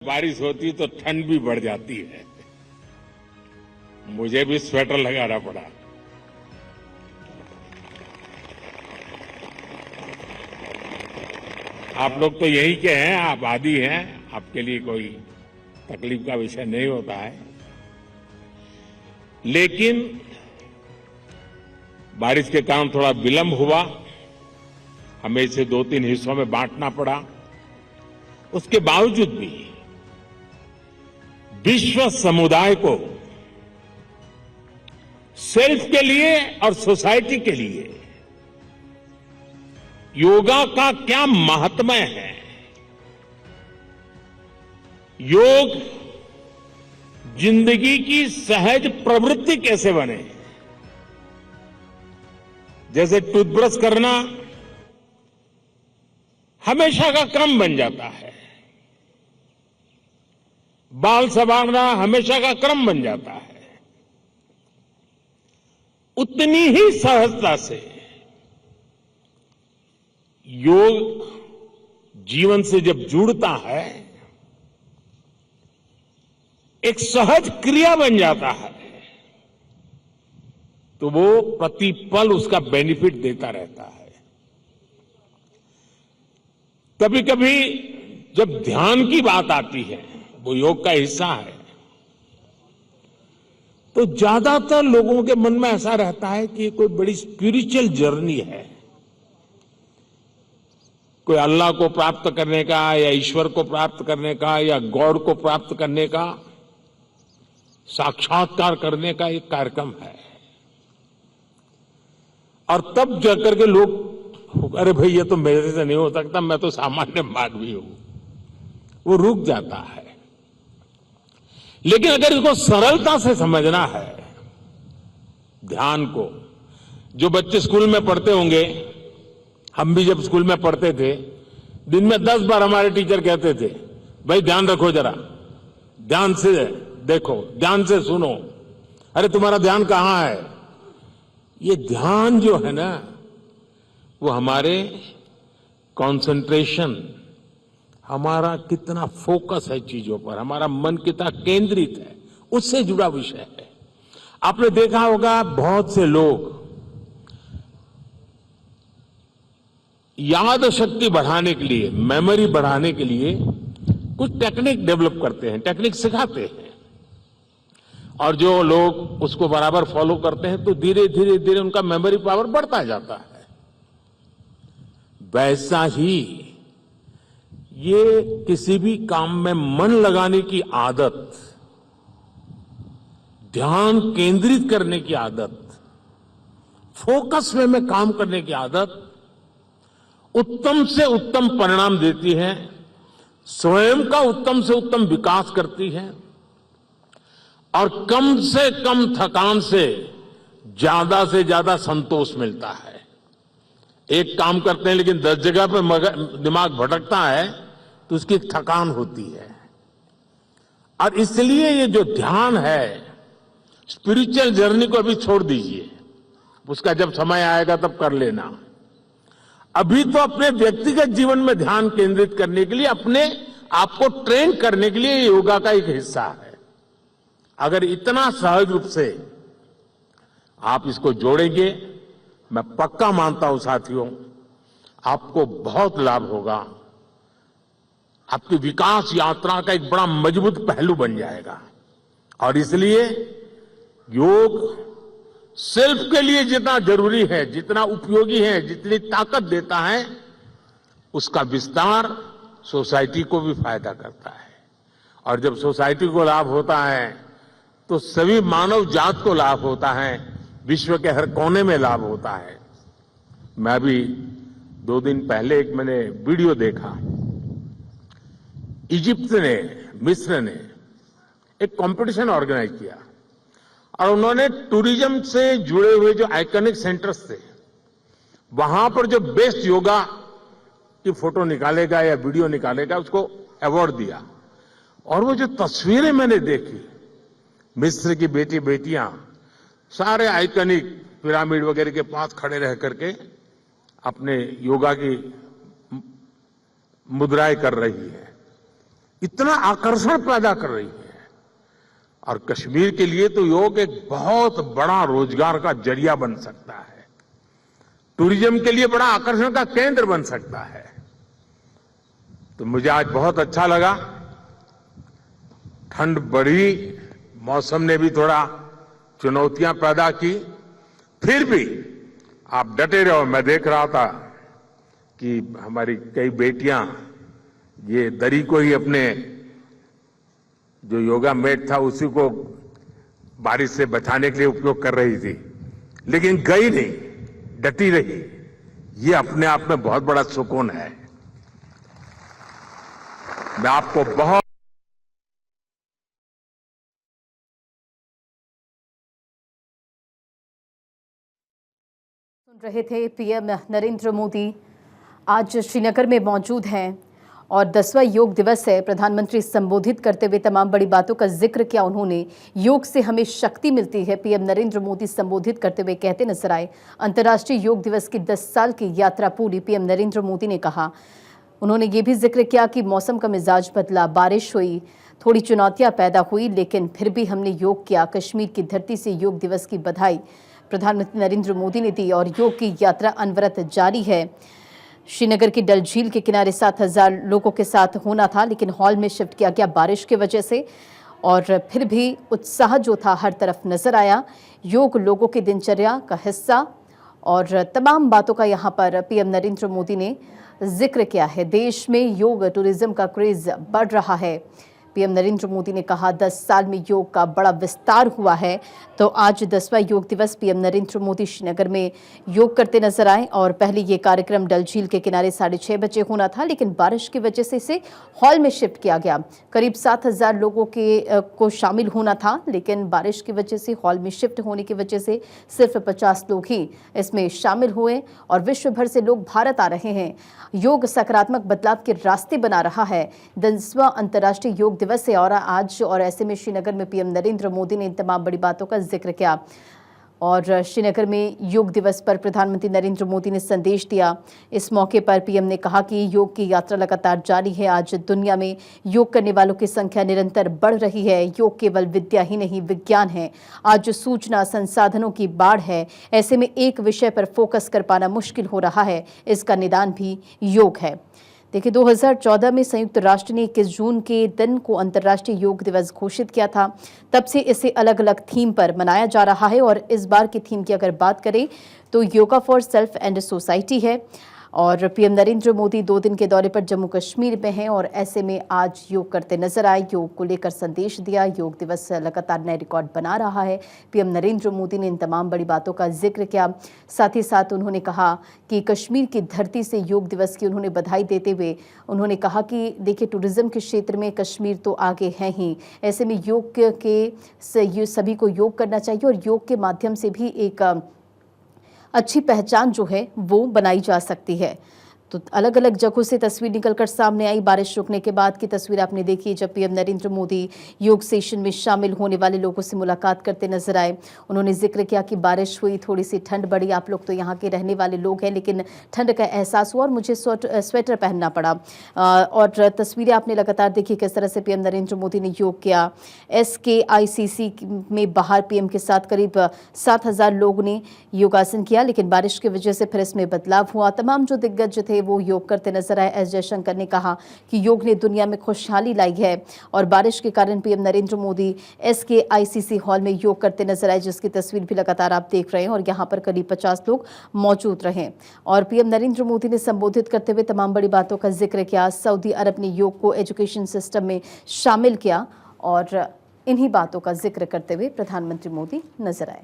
बारिश होती तो ठंड भी बढ़ जाती है। मुझे भी स्वेटर लगाना पड़ा। आप लोग तो यही के हैं, आप आदी हैं, आपके लिए कोई तकलीफ का विषय नहीं होता है। लेकिन बारिश के कारण थोड़ा विलंब हुआ, हमें इसे 2-3 हिस्सों में बांटना पड़ा। उसके बावजूद भी विश्व समुदाय को सेल्फ के लिए और सोसाइटी के लिए योगा का क्या महात्म्य है, योग जिंदगी की सहज प्रवृत्ति कैसे बने। जैसे टूथब्रश करना हमेशा का क्रम बन जाता है, बाल संवारना हमेशा का क्रम बन जाता है, उतनी ही सहजता से योग जीवन से जब जुड़ता है एक सहज क्रिया बन जाता है, तो वो प्रतिपल उसका बेनिफिट देता रहता है। कभी कभी जब ध्यान की बात आती है, वो योग का हिस्सा है, तो ज्यादातर लोगों के मन में ऐसा रहता है कि कोई बड़ी स्पिरिचुअल जर्नी है, कोई अल्लाह को प्राप्त करने का या ईश्वर को प्राप्त करने का या गॉड को प्राप्त करने का, साक्षात्कार करने का एक कार्यक्रम है। और तब जाकर के लोग, अरे भाई ये तो मेरे से नहीं हो सकता, मैं तो सामान्य मानवी हूं, वो रुक जाता है। लेकिन अगर इसको सरलता से समझना है, ध्यान को, जो बच्चे स्कूल में पढ़ते होंगे, हम भी जब स्कूल में पढ़ते थे, दिन में 10 बार हमारे टीचर कहते थे, भाई ध्यान रखो, जरा ध्यान से देखो, ध्यान से सुनो, अरे तुम्हारा ध्यान कहां है। ये ध्यान जो है ना, वो हमारे कंसंट्रेशन, हमारा कितना फोकस है चीजों पर, हमारा मन कितना केंद्रित है, उससे जुड़ा विषय है। आपने देखा होगा बहुत से लोग याद शक्ति बढ़ाने के लिए, मेमोरी बढ़ाने के लिए कुछ टेक्निक डेवलप करते हैं, टेक्निक सिखाते हैं, और जो लोग उसको बराबर फॉलो करते हैं तो धीरे धीरे धीरे उनका मेमोरी पावर बढ़ता जाता है। वैसा ही ये किसी भी काम में मन लगाने की आदत, ध्यान केंद्रित करने की आदत, फोकस में काम करने की आदत उत्तम से उत्तम परिणाम देती है, स्वयं का उत्तम से उत्तम विकास करती है, और कम से कम थकान से ज्यादा संतोष मिलता है। एक काम करते हैं लेकिन 10 जगह पे दिमाग भटकता है तो उसकी थकान होती है। और इसलिए ये जो ध्यान है, स्पिरिचुअल जर्नी को अभी छोड़ दीजिए, उसका जब समय आएगा तब कर लेना। अभी तो अपने व्यक्तिगत जीवन में ध्यान केंद्रित करने के लिए, अपने आप को ट्रेन करने के लिए योगा का एक हिस्सा है। अगर इतना सहज रूप से आप इसको जोड़ेंगे, मैं पक्का मानता हूं साथियों, आपको बहुत लाभ होगा, आपकी विकास यात्रा का एक बड़ा मजबूत पहलू बन जाएगा। और इसलिए योग सेल्फ के लिए जितना जरूरी है, जितना उपयोगी है, जितनी ताकत देता है, उसका विस्तार सोसाइटी को भी फायदा करता है। और जब सोसाइटी को लाभ होता है तो सभी मानव जात को लाभ होता है, विश्व के हर कोने में लाभ होता है। मैं अभी 2 दिन पहले एक मैंने वीडियो देखा, इजिप्ट ने, मिस्र ने एक कंपटीशन ऑर्गेनाइज किया और उन्होंने टूरिज्म से जुड़े हुए जो आइकॉनिक सेंटर्स थे, वहां पर जो बेस्ट योगा की फोटो निकालेगा या वीडियो निकालेगा, उसको अवार्ड दिया। और वो जो तस्वीरें मैंने देखी, मिस्र की बेटियां सारे आइकॉनिक पिरामिड वगैरह के पास खड़े रह करके अपने योगा की मुद्राएं कर रही है। इतना आकर्षण पैदा कर रही है। और कश्मीर के लिए तो योग एक बहुत बड़ा रोजगार का जरिया बन सकता है, टूरिज्म के लिए बड़ा आकर्षण का केंद्र बन सकता है। तो मुझे आज बहुत अच्छा लगा, ठंड बढ़ी, मौसम ने भी थोड़ा चुनौतियां पैदा की, फिर भी आप डटे रहो। मैं देख रहा था कि हमारी कई बेटियां ये दरी को ही अपने जो योगा मैट था उसी को बारिश से बचाने के लिए उपयोग कर रही थी, लेकिन गई नहीं, डटी रही। ये अपने आप में बहुत बड़ा सुकून है। मैं आपको बहुत सुन रहे थे। पीएम नरेंद्र मोदी आज श्रीनगर में मौजूद हैं और 10वां योग दिवस है। प्रधानमंत्री संबोधित करते हुए तमाम बड़ी बातों का जिक्र किया उन्होंने। योग से हमें शक्ति मिलती है, पीएम नरेंद्र मोदी संबोधित करते हुए कहते नजर आए। अंतर्राष्ट्रीय योग दिवस की 10 साल की यात्रा पूरी, पीएम नरेंद्र मोदी ने कहा। उन्होंने ये भी जिक्र किया कि मौसम का मिजाज बदला, बारिश हुई, थोड़ी चुनौतियां पैदा हुई, लेकिन फिर भी हमने योग किया। कश्मीर की धरती से योग दिवस की बधाई प्रधानमंत्री नरेंद्र मोदी ने दी और योग की यात्रा अनवरत जारी है। श्रीनगर की डल झील के किनारे 7,000 लोगों के साथ होना था, लेकिन हॉल में शिफ्ट किया गया बारिश की वजह से, और फिर भी उत्साह जो था हर तरफ नजर आया। योग लोगों की दिनचर्या का हिस्सा और तमाम बातों का यहाँ पर पीएम नरेंद्र मोदी ने जिक्र किया है। देश में योग टूरिज्म का क्रेज बढ़ रहा है। पीएम नरेंद्र मोदी ने कहा 10 साल में योग का बड़ा विस्तार हुआ है। तो आज 10वां योग दिवस, पीएम नरेंद्र मोदी श्रीनगर में योग करते नजर आए और पहले ये कार्यक्रम डल झील के किनारे 6:30 बजे होना था, लेकिन बारिश की वजह से इसे हॉल में शिफ्ट किया गया। करीब 7,000 लोगों को शामिल होना था, लेकिन बारिश की वजह से, हॉल में शिफ्ट होने की वजह से सिर्फ 50 लोग ही इसमें शामिल हुए और विश्व भर से लोग भारत आ रहे हैं। योग सकारात्मक बदलाव के रास्ते बना रहा है। 10वां अंतर्राष्ट्रीय योग दिवस है और आज, और ऐसे में श्रीनगर में पीएम नरेंद्र मोदी ने इन तमाम बड़ी बातों का जिक्र किया और श्रीनगर में योग दिवस पर प्रधानमंत्री नरेंद्र मोदी ने संदेश दिया। इस मौके पर पीएम ने कहा कि योग की यात्रा लगातार जारी है। आज दुनिया में योग करने वालों की संख्या निरंतर बढ़ रही है। योग केवल विद्या ही नहीं, विज्ञान है। आज सूचना संसाधनों की बाढ़ है। ऐसे में एक विषय पर फोकस कर पाना मुश्किल हो रहा है, इसका निदान भी योग है। देखिए, 2014 में संयुक्त राष्ट्र ने 21 जून के दिन को अंतर्राष्ट्रीय योग दिवस घोषित किया था। तब से इसे अलग अलग थीम पर मनाया जा रहा है और इस बार की थीम की अगर बात करें तो yoga for self and society है। और पीएम नरेंद्र मोदी 2 दिन के दौरे पर जम्मू कश्मीर में हैं और ऐसे में आज योग करते नजर आए। योग को लेकर संदेश दिया। योग दिवस लगातार नए रिकॉर्ड बना रहा है। पीएम नरेंद्र मोदी ने इन तमाम बड़ी बातों का जिक्र किया। साथ ही साथ उन्होंने कहा कि कश्मीर की धरती से योग दिवस की उन्होंने बधाई देते हुए उन्होंने कहा कि देखिए, टूरिज्म के क्षेत्र में कश्मीर तो आगे है ही। ऐसे में योग के सभी को योग करना चाहिए और योग के माध्यम से भी एक अच्छी पहचान जो है वो बनाई जा सकती है। तो अलग अलग जगहों से तस्वीर निकलकर सामने आई। बारिश रुकने के बाद की तस्वीर आपने देखी, जब पीएम नरेंद्र मोदी योग सेशन में शामिल होने वाले लोगों से मुलाकात करते नजर आए। उन्होंने जिक्र किया कि बारिश हुई, थोड़ी सी ठंड बढ़ी। आप लोग तो यहाँ के रहने वाले लोग हैं, लेकिन ठंड का एहसास हुआ और मुझे स्वेटर पहनना पड़ा। और तस्वीरें आपने लगातार देखी किस तरह से पीएम नरेंद्र मोदी ने योग किया। SKICC में बाहर पीएम के साथ करीब 7,000 लोगों ने योगासन किया, लेकिन बारिश की वजह से फिर इसमें बदलाव हुआ। तमाम जो दिग्गज थे वो योग करते नजर आए। एस जयशंकर ने कहा कि योग ने दुनिया में खुशहाली लाई है और बारिश के कारण PM Narendra Modi SKICC hall में योग करते नजर आए, जिसकी तस्वीर भी लगातार आप देख रहे हैं। और यहाँ पर करीब 50 लोग मौजूद रहे और पीएम नरेंद्र मोदी ने संबोधित करते हुए तमाम बड़ी बातों का जिक्र किया। सऊदी अरब ने योग को एजुकेशन सिस्टम में शामिल किया और इन्हीं बातों का जिक्र करते हुए प्रधानमंत्री मोदी नजर आए।